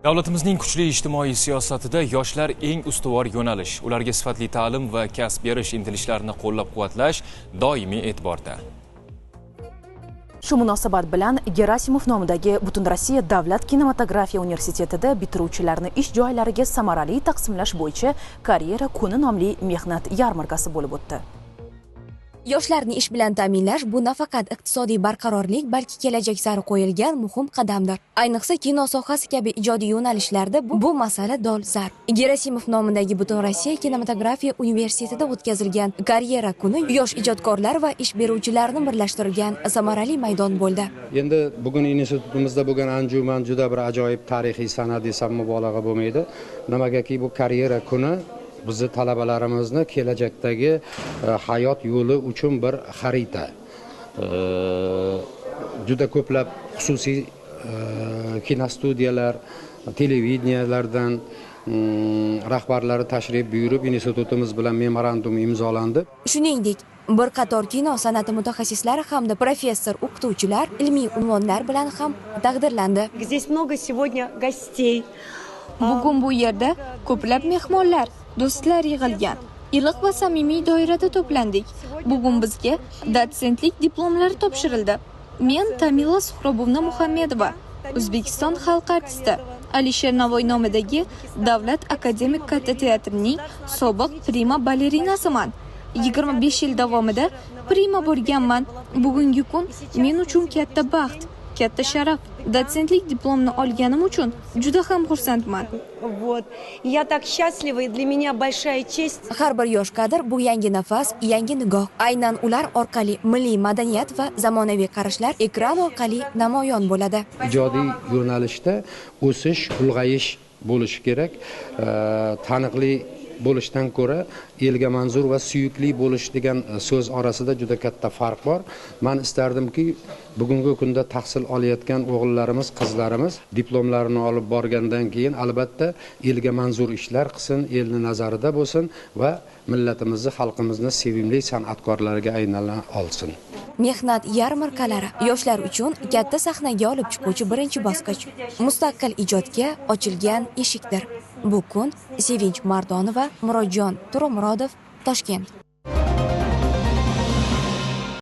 Davlatimizning kuchli ijtimoiy siyosatida yoshlar eng ustuvor yo'nalish, ularga sifatli ta'lim va kasb berish intilishlarini qo'llab-quvvatlash doimiy e'tiborda. Shu munosabat bilan Gerasimov nomidagi Butunrossiya davlat kinematografiya universitetida bitiruvchilarni ish joylariga samarali taqsimlash bo'yicha karyera kuni nomli mehnat yarmarkasi bo'lib o'tdi. Yoshlarni ish bilan ta'minlash bu nafaqat iqtisodiy barqarorlik, balki kelajak sari qo'yilgan muhim qadamdir. Ayniqsa kino sohasi kabi ijodiy yo'nalishlarda bu masala dolzarb. Gerasimov nomidagi Butunrossiya kinematografiya universitetida o'tkazilgan karyera kuni yosh ijodkorlar va ish beruvchilarni birlashtirgan samarali maydon bo'ldi. Endi bugun institutimizda bo'lgan anjuman juda bir ajoyib tarixiy sana desam mubolag'a bo'lmaydi. Nimagaki bu karyera kuni bizni talabalarimizni kelajakdagi hayot yo'li uchun bir xarita. Juda ko'plab xususiy kinostudiyalar, televideniyalardan rahbarlari tashrif buyurib, institutimiz bilan memorandum imzolandi. Shuningdek, bir qator kino san'ati mutaxassislari hamda professor o'qituvchilar ilmiy unvonlar bilan ham taqdirlandi. Здесь много сегодня гостей. Bugun bu yerda ko'plab mehmonlar, do'stlar yig'ilgan. Iliq va samimiy doirada to'plandik. Bugun bizga dotsentlik diplomlari topshirildi. Men Tamila Suhrobovna Muhammedova, O'zbekiston xalq artisti, Alisher Navoiy nomidagi Davlat akademik katta teatrining sobiq prima balerinasiman. 25 yil davomida prima bo'lganman. Bugungi kun men uchun katta baxt, katta sharaf. Dotsentlik diplomini olganim uchun juda ham xursandman. Вот. Я так счастлива, и для меня большая честь. Har bir yosh kadr bu yangi nafas, yangi nigoh. Aynan ular orqali milliy madaniyat va zamonaviy qarashlar ekran orqali namoyon bo'ladi. Ijodiy yo'nalishda o'sish, ulg'ayish bo'lishi kerak. Taniqli bo'lishdan ko'ra elga manzur va suyukli bo'lish degan so'z orasida juda katta farq bor. Men istardimki, bugungi kunda tahsil olayotgan o'g'illarimiz, qizlarimiz diplomlarini olib borgandan keyin albatta elga manzur ishlar qilsin, elni nazarida bo'lsin va millatimizni, xalqimizni sevimli san'atkorlarga aylana olsin. Mehnat yarmarkalari yoshlar uchun katta sahnaga olib chiquvchi birinchi bosqich. Mustaqil ijodga ochilgan eshikdir. Bu kun Sevinch Mardonova, Murodjon Turmurodov, Toshkent.